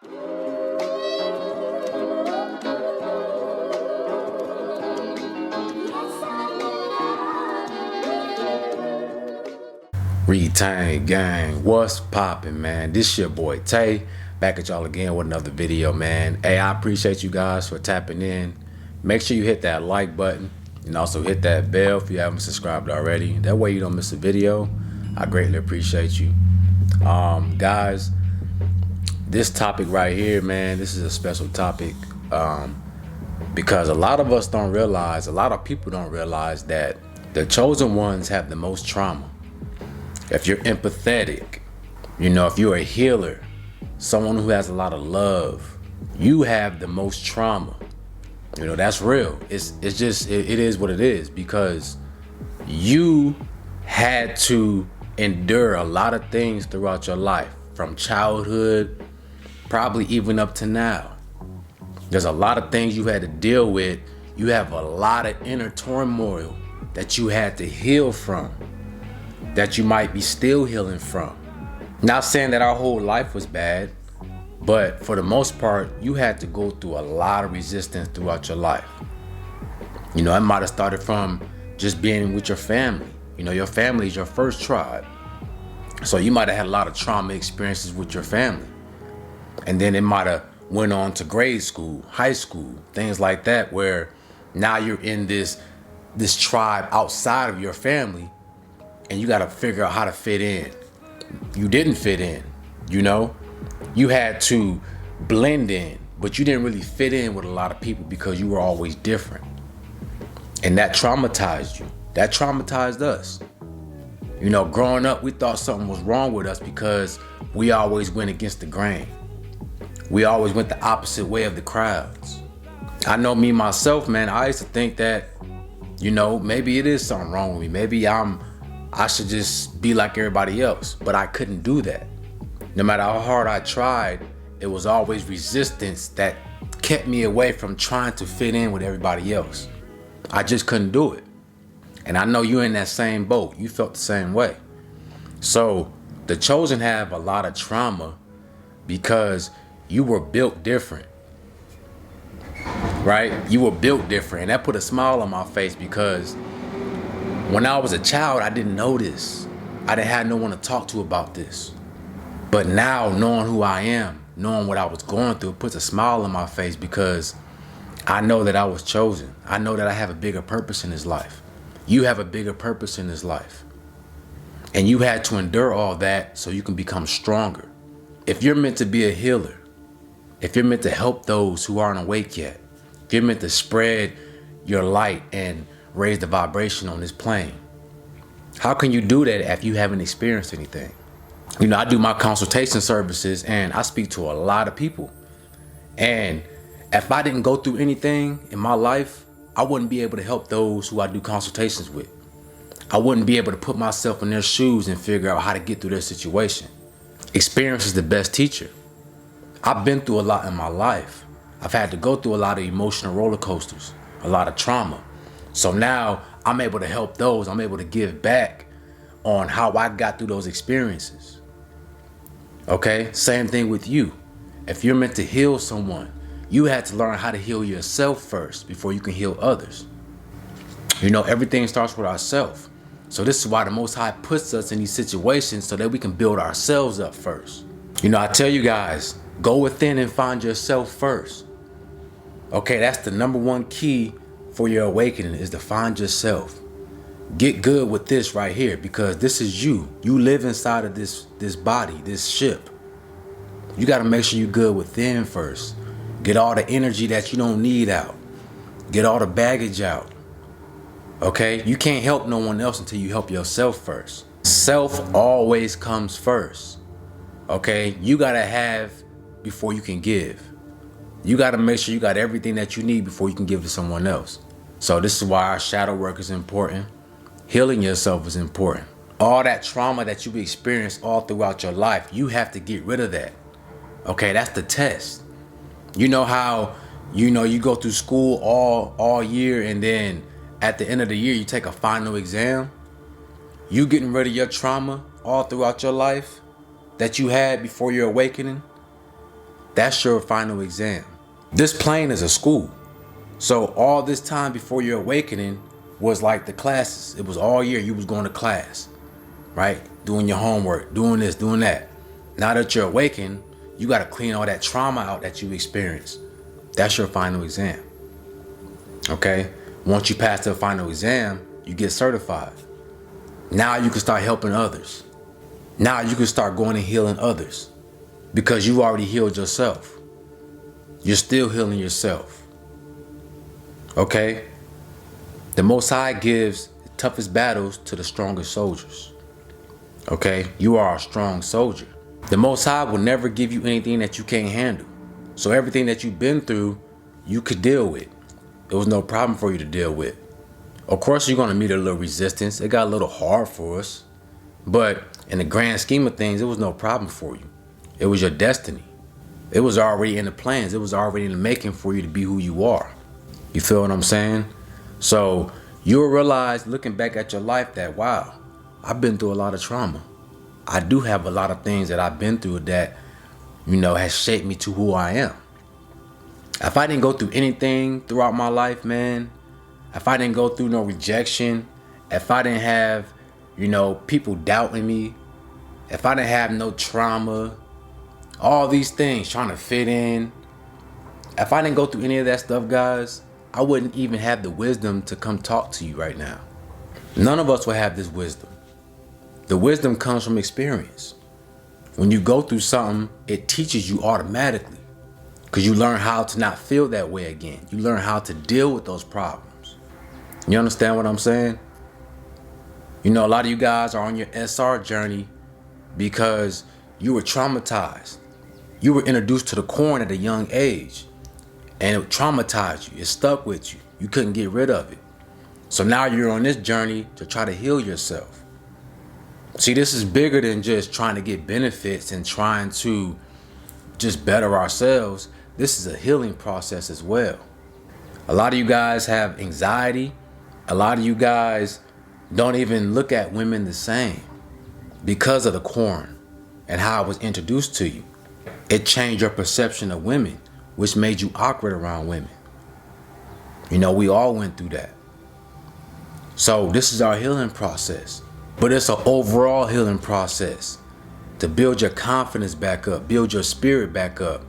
Retain gang, what's poppin', man? This your boy Tay, back at y'all again with another video, man. Hey, I appreciate you guys for tapping in. Make sure you hit that like button and also hit that bell if you haven't subscribed already. That way you don't miss a video. I greatly appreciate you. Guys, this topic right here, man, this is a special topic because a lot of us don't realize, a lot of people don't realize that the chosen ones have the most trauma. If you're empathetic, if you're a healer, someone who has a lot of love, you have the most trauma. That's real. It is what it is, because you had to endure a lot of things throughout your life, from childhood, probably even up to now. There's a lot of things you had to deal with. You have a lot of inner turmoil that you had to heal from, that you might be still healing from. Not saying that our whole life was bad, but for the most part, you had to go through a lot of resistance throughout your life. It might have started from just being with your family. Your family is your first tribe. So you might have had a lot of trauma experiences with your family. And then it might have went on to grade school, high school, things like that, where now you're in this tribe outside of your family, and you got to figure out how to fit in. You didn't fit in, you had to blend in, but you didn't really fit in with a lot of people because you were always different. And that traumatized you. That traumatized us. Growing up, we thought something was wrong with us because we always went against the grain. We always went the opposite way of the crowds. I know me, myself, man, I used to think that, maybe it is something wrong with me. Maybe I should just be like everybody else, but I couldn't do that. No matter how hard I tried, it was always resistance that kept me away from trying to fit in with everybody else. I just couldn't do it. And I know you're in that same boat. You felt the same way. So the chosen have a lot of trauma because you were built different, right? You were built different. And that put a smile on my face because when I was a child, I didn't know this. I didn't have no one to talk to about this. But now, knowing who I am, knowing what I was going through, puts a smile on my face because I know that I was chosen. I know that I have a bigger purpose in this life. You have a bigger purpose in this life. And you had to endure all that so you can become stronger. If you're meant to be a healer, if you're meant to help those who aren't awake yet, if you're meant to spread your light and raise the vibration on this plane, how can you do that if you haven't experienced anything? I do my consultation services and I speak to a lot of people. And if I didn't go through anything in my life, I wouldn't be able to help those who I do consultations with. I wouldn't be able to put myself in their shoes and figure out how to get through their situation. Experience is the best teacher. I've been through a lot in my life. I've had to go through a lot of emotional roller coasters, a lot of trauma. So now I'm able to help those. I'm able to give back on how I got through those experiences. Okay, same thing with you. If you're meant to heal someone, you had to learn how to heal yourself first before you can heal others. Everything starts with ourselves. So this is why the Most High puts us in these situations so that we can build ourselves up first. I tell you guys, go within and find yourself first. Okay, that's the number one key for your awakening, is to find yourself. Get good with this right here, because this is you. You live inside of this body, this ship. You got to make sure you're good within first. Get all the energy that you don't need out. Get all the baggage out. Okay? You can't help no one else until you help yourself first. Self always comes first. Okay? You got to have before you can give. You got to make sure you got everything that you need before you can give to someone else. So this is why our shadow work is important. Healing yourself is important. All that trauma that you've experienced all throughout your life, you have to get rid of that. Okay, that's the test. You know how, you go through school all year, and then at the end of the year, you take a final exam. You getting rid of your trauma all throughout your life that you had before your awakening. That's your final exam. This plane is a school. So all this time before your awakening was like the classes. It was all year you was going to class, right? Doing your homework, doing this, doing that. Now that you're awakened, you got to clean all that trauma out that you experienced. That's your final exam. Okay? Once you pass the final exam, you get certified. Now you can start helping others. Now you can start going and healing others because you already healed yourself. You're still healing yourself. Okay? The Most High gives the toughest battles to the strongest soldiers. Okay? You are a strong soldier. The Most High will never give you anything that you can't handle. So everything that you've been through, you could deal with. It was no problem for you to deal with. Of course, you're going to meet a little resistance. It got a little hard for us. But in the grand scheme of things, it was no problem for you. It was your destiny. It was already in the plans. It was already in the making for you to be who you are. You feel what I'm saying? So you'll realize looking back at your life that, wow, I've been through a lot of trauma. I do have a lot of things that I've been through that, has shaped me to who I am. If I didn't go through anything throughout my life, man, if I didn't go through no rejection, if I didn't have, people doubting me, if I didn't have no trauma, all these things, trying to fit in, if I didn't go through any of that stuff, guys, I wouldn't even have the wisdom to come talk to you right now. None of us will have this wisdom. The wisdom comes from experience. When you go through something, it teaches you automatically because you learn how to not feel that way again. You learn how to deal with those problems. You understand what I'm saying? A lot of you guys are on your SR journey because you were traumatized. You were introduced to the corn at a young age. And it traumatized you. It stuck with you. You couldn't get rid of it. So now you're on this journey to try to heal yourself. See, this is bigger than just trying to get benefits and trying to just better ourselves. This is a healing process as well. A lot of you guys have anxiety. A lot of you guys don't even look at women the same because of the corn and how it was introduced to you. It changed your perception of women, which made you awkward around women. We all went through that. So this is our healing process. But it's an overall healing process to build your confidence back up, build your spirit back up,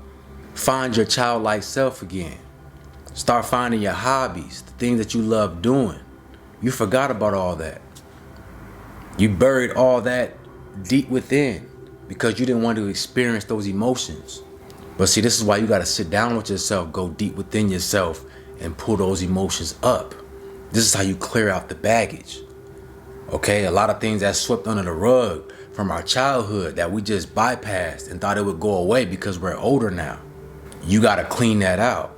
find your childlike self again. Start finding your hobbies, the things that you love doing. You forgot about all that. You buried all that deep within because you didn't want to experience those emotions. But see, this is why you got to sit down with yourself, go deep within yourself and pull those emotions up. This is how you clear out the baggage. Okay, a lot of things that's swept under the rug from our childhood that we just bypassed and thought it would go away because we're older now. You got to clean that out.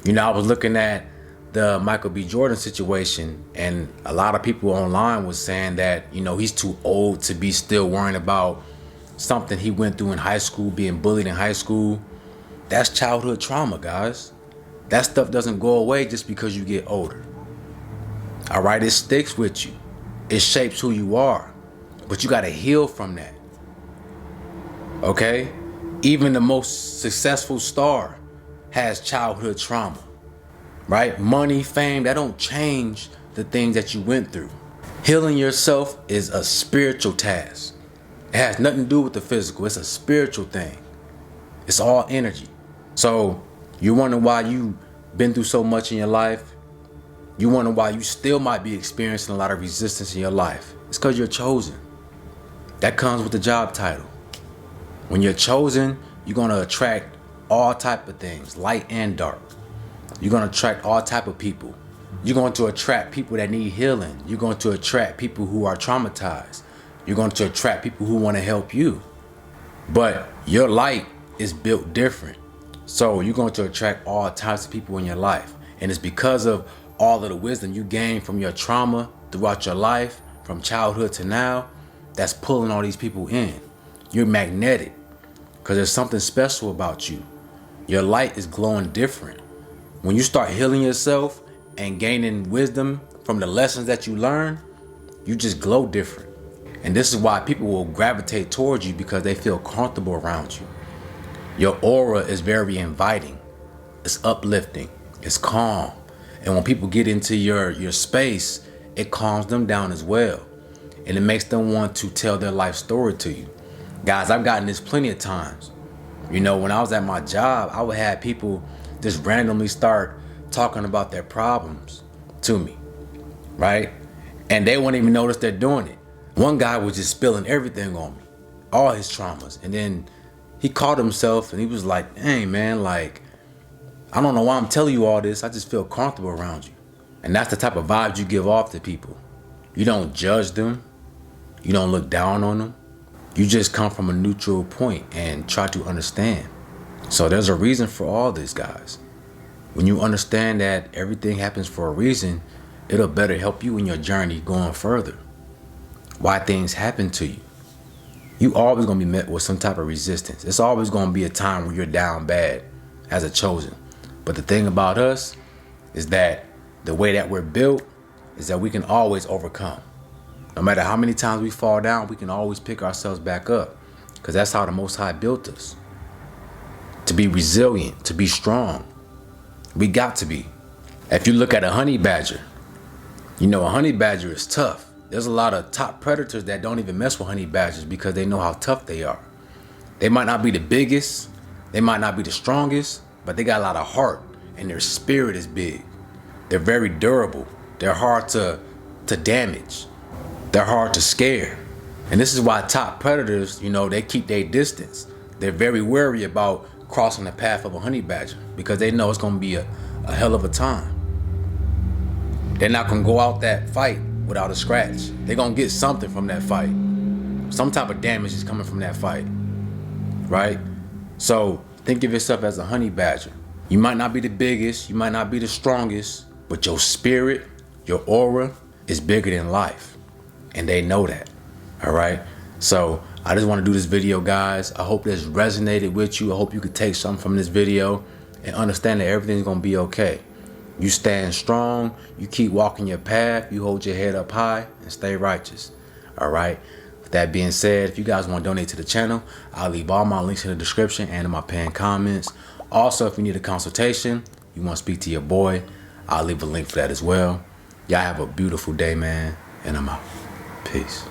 I was looking at the Michael B. Jordan situation, and a lot of people online was saying that, he's too old to be still worrying about something he went through in high school, being bullied in high school. That's childhood trauma, guys. That stuff doesn't go away just because you get older. All right, it sticks with you. It shapes who you are, but you got to heal from that. Okay? Even the most successful star has childhood trauma, right? Money, fame, that don't change the things that you went through. Healing yourself is a spiritual task. It has nothing to do with the physical. It's a spiritual thing. It's all energy. So you wonder why you've been through so much in your life. You wonder why you still might be experiencing a lot of resistance in your life. It's because you're chosen. That comes with the job title. When you're chosen, you're going to attract all type of things, light and dark. You're going to attract all type of people. You're going to attract people that need healing. You're going to attract people who are traumatized. You're going to attract people who want to help you. But your light is built different. So you're going to attract all types of people in your life. And it's because of all of the wisdom you gain from your trauma throughout your life, from childhood to now, that's pulling all these people in. You're magnetic because there's something special about you. Your light is glowing different. When you start healing yourself and gaining wisdom from the lessons that you learn, you just glow different. And this is why people will gravitate towards you, because they feel comfortable around you. Your aura is very inviting. It's uplifting. It's calm. And when people get into your space, it calms them down as well. And it makes them want to tell their life story to you. Guys, I've gotten this plenty of times. You know, when I was at my job, I would have people just randomly start talking about their problems to me, right? And they wouldn't even notice they're doing it. One guy was just spilling everything on me, all his traumas. And then he caught himself and he was like, hey man, like, I don't know why I'm telling you all this. I just feel comfortable around you. And that's the type of vibes you give off to people. You don't judge them. You don't look down on them. You just come from a neutral point and try to understand. So there's a reason for all this, guys. When you understand that everything happens for a reason, it'll better help you in your journey going further. Why things happen to you. You always gonna be met with some type of resistance. It's always gonna be a time where you're down bad as a chosen. But the thing about us is that the way that we're built is that we can always overcome. No matter how many times we fall down, we can always pick ourselves back up. Because that's how the Most High built us. To be resilient, to be strong. We got to be. If you look at a honey badger, you know a honey badger is tough. There's a lot of top predators that don't even mess with honey badgers because they know how tough they are. They might not be the biggest, they might not be the strongest, but they got a lot of heart and their spirit is big. They're very durable. They're hard to damage. They're hard to scare. And this is why top predators, you know, they keep their distance. They're very wary about crossing the path of a honey badger because they know it's going to be a hell of a time. They're not going to go out that fight without a scratch. They're going to get something from that fight. Some type of damage is coming from that fight, right? So think of yourself as a honey badger. You might not be the biggest, you might not be the strongest, but your spirit, your aura is bigger than life. And they know that, all right? So I just want to do this video, guys. I hope this resonated with you. I hope you could take something from this video and understand that everything's going to be okay. You stand strong, you keep walking your path, you hold your head up high and stay righteous, all right? With that being said, if you guys want to donate to the channel, I'll leave all my links in the description and in my pinned comments. Also, if you need a consultation, you want to speak to your boy, I'll leave a link for that as well. Y'all have a beautiful day, man, and I'm out. Peace.